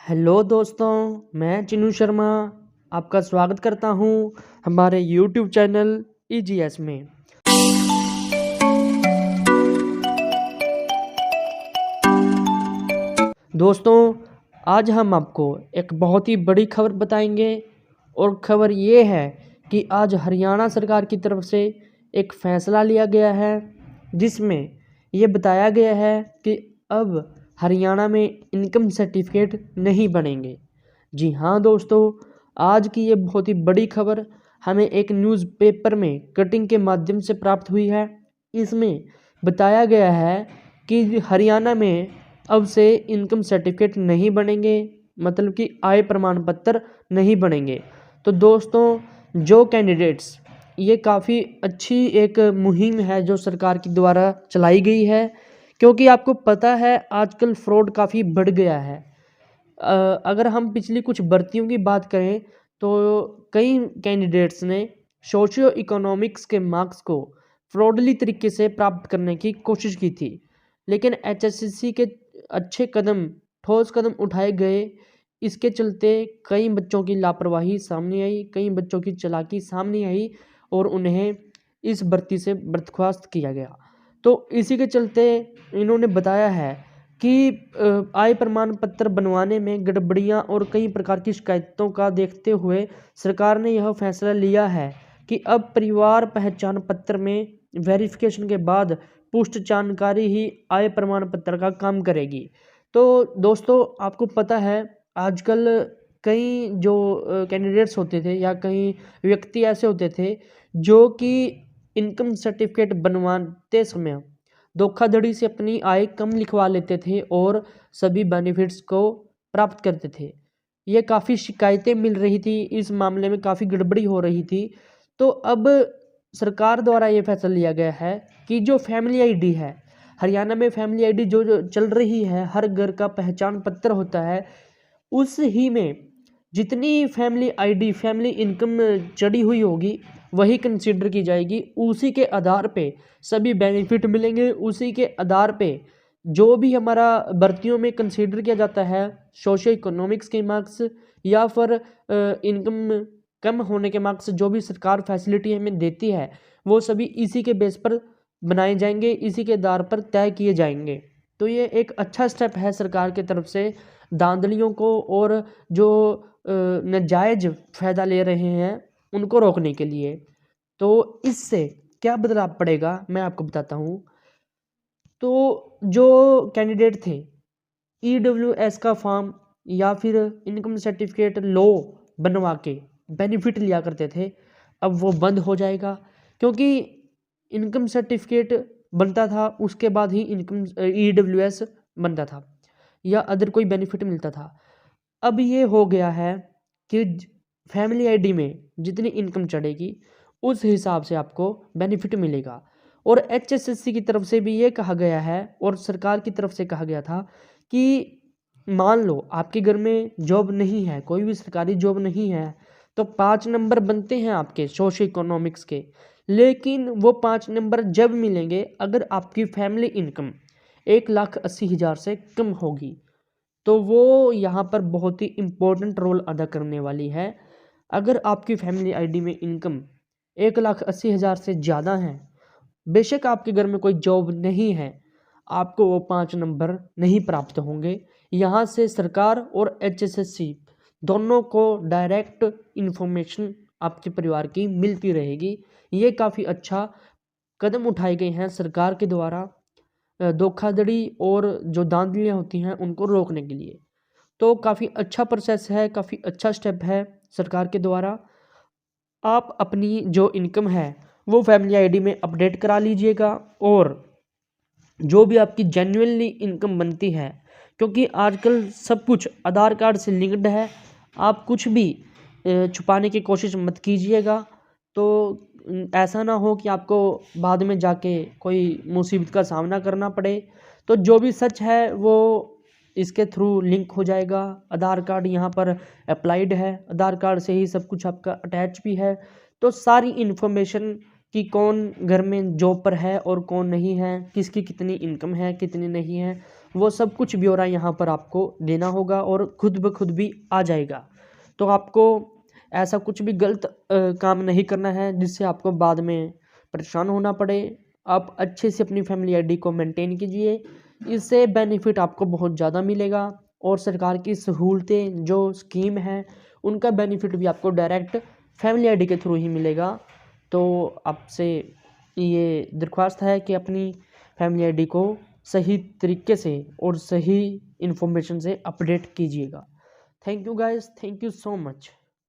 Hello दोस्तों, मैं चिन्नू शर्मा आपका स्वागत करता हूं हमारे YouTube चैनल EGS में। दोस्तों, आज हम आपको एक बहुत ही बड़ी खबर बताएंगे और खबर ये है कि आज हरियाणा सरकार की तरफ से एक फैसला लिया गया है जिसमें ये बताया गया है कि अब हरियाणा में इनकम सर्टिफिकेट नहीं बनेंगे। जी हाँ दोस्तों, आज की ये बहुत ही बड़ी खबर हमें एक न्यूज़पेपर में कटिंग के माध्यम से प्राप्त हुई है। इसमें बताया गया है कि हरियाणा में अब से इनकम सर्टिफिकेट नहीं बनेंगे, मतलब कि आय प्रमाण पत्र नहीं बनेंगे। तो दोस्तों, जो कैंडिडेट्स, ये काफ़ी अच्छी एक मुहिम है जो सरकार के द्वारा चलाई गई है, क्योंकि आपको पता है आजकल फ्रॉड काफ़ी बढ़ गया है। अगर हम पिछली कुछ भर्तियों की बात करें तो कई कैंडिडेट्स ने सोशियो इकोनॉमिक्स के मार्क्स को फ्रॉडली तरीके से प्राप्त करने की कोशिश की थी, लेकिन HSCC के अच्छे कदम, ठोस कदम उठाए गए। इसके चलते कई बच्चों की लापरवाही सामने आई, कई बच्चों की चालाकी सामने आई और उन्हें इस भर्ती से बर्खास्त किया गया। तो इसी के चलते इन्होंने बताया है कि आय प्रमाण पत्र बनवाने में गड़बड़ियां और कई प्रकार की शिकायतों का देखते हुए सरकार ने यह फैसला लिया है कि अब परिवार पहचान पत्र में वेरिफिकेशन के बाद पुष्ट जानकारी ही आय प्रमाण पत्र का काम करेगी। तो दोस्तों, आपको पता है आजकल कई जो कैंडिडेट्स होते थे या कई व्यक्ति ऐसे होते थे जो कि इनकम सर्टिफिकेट बनवाते समय धोखाधड़ी से अपनी आय कम लिखवा लेते थे और सभी बेनिफिट्स को प्राप्त करते थे। ये काफ़ी शिकायतें मिल रही थी, इस मामले में काफ़ी गड़बड़ी हो रही थी। तो अब सरकार द्वारा ये फैसला लिया गया है कि जो फैमिली आईडी है, हरियाणा में फैमिली आईडी जो चल रही है, हर घर का पहचान पत्र होता है, उस ही में जितनी फैमिली आईडी, फैमिली इनकम चढ़ी हुई होगी वही कंसीडर की जाएगी। उसी के आधार पे सभी बेनिफिट मिलेंगे। उसी के आधार पे जो भी हमारा भर्तियों में कंसीडर किया जाता है, सोशो इकोनॉमिक्स के मार्क्स या फिर इनकम कम होने के मार्क्स, जो भी सरकार फैसिलिटी हमें देती है, वो सभी इसी के बेस पर बनाए जाएंगे, इसी के आधार पर तय किए जाएंगे। तो ये एक अच्छा स्टेप है सरकार की तरफ से धांधलियों को और जो नाजायज फ़ायदा ले रहे हैं उनको रोकने के लिए। तो इससे क्या बदलाव पड़ेगा मैं आपको बताता हूँ। तो जो कैंडिडेट थे EWS का फॉर्म या फिर इनकम सर्टिफिकेट लो बनवा के बेनिफिट लिया करते थे, अब वो बंद हो जाएगा, क्योंकि इनकम सर्टिफिकेट बनता था उसके बाद ही इनकम EWS बनता था या अदर कोई बेनिफिट मिलता था। अब ये हो गया है कि फैमिली आईडी में जितनी इनकम चढ़ेगी उस हिसाब से आपको बेनिफिट मिलेगा। और HSSC की तरफ से भी ये कहा गया है और सरकार की तरफ से कहा गया था कि मान लो आपके घर में जॉब नहीं है, कोई भी सरकारी जॉब नहीं है, तो 5 नंबर बनते हैं आपके सोशो इकोनॉमिक्स के, लेकिन वो 5 नंबर जब मिलेंगे अगर आपकी फैमिली इनकम 1,80,000 से कम होगी। तो वो यहाँ पर बहुत ही इम्पोर्टेंट रोल अदा करने वाली है। अगर आपकी फैमिली आईडी में इनकम 1,80,000 से ज़्यादा है, बेशक आपके घर में कोई जॉब नहीं है, आपको वो 5 नंबर नहीं प्राप्त होंगे। यहाँ से सरकार और HSSC दोनों को डायरेक्ट इन्फॉर्मेशन आपके परिवार की मिलती रहेगी। ये काफ़ी अच्छा कदम उठाए गए हैं सरकार के द्वारा धोखाधड़ी और जो धांधलियाँ होती हैं उनको रोकने के लिए। तो काफ़ी अच्छा प्रोसेस है, काफ़ी अच्छा स्टेप है सरकार के द्वारा। आप अपनी जो इनकम है वो फैमिली आईडी में अपडेट करा लीजिएगा और जो भी आपकी जेन्युइनली इनकम बनती है, क्योंकि आजकल सब कुछ आधार कार्ड से लिंक्ड है, आप कुछ भी छुपाने की कोशिश मत कीजिएगा। तो ऐसा ना हो कि आपको बाद में जाके कोई मुसीबत का सामना करना पड़े। तो जो भी सच है वो इसके थ्रू लिंक हो जाएगा। आधार कार्ड यहाँ पर अप्लाइड है, आधार कार्ड से ही सब कुछ आपका अटैच भी है। तो सारी इन्फॉर्मेशन कि कौन घर में जॉब पर है और कौन नहीं है, किसकी कितनी इनकम है कितनी नहीं है, वो सब कुछ ब्यौरा यहाँ पर आपको देना होगा और खुद ब खुद भी आ जाएगा। तो आपको ऐसा कुछ भी गलत काम नहीं करना है जिससे आपको बाद में परेशान होना पड़े। आप अच्छे से अपनी फैमिली आईडी को मेंटेन कीजिए, इससे बेनिफिट आपको बहुत ज़्यादा मिलेगा और सरकार की सहूलतें जो स्कीम है उनका बेनिफिट भी आपको डायरेक्ट फैमिली आईडी के थ्रू ही मिलेगा। तो आपसे ये दरख्वास्त है कि अपनी फैमिली आईडी को सही तरीके से और सही इन्फॉर्मेशन से अपडेट कीजिएगा। Thank you guys, thank you so much.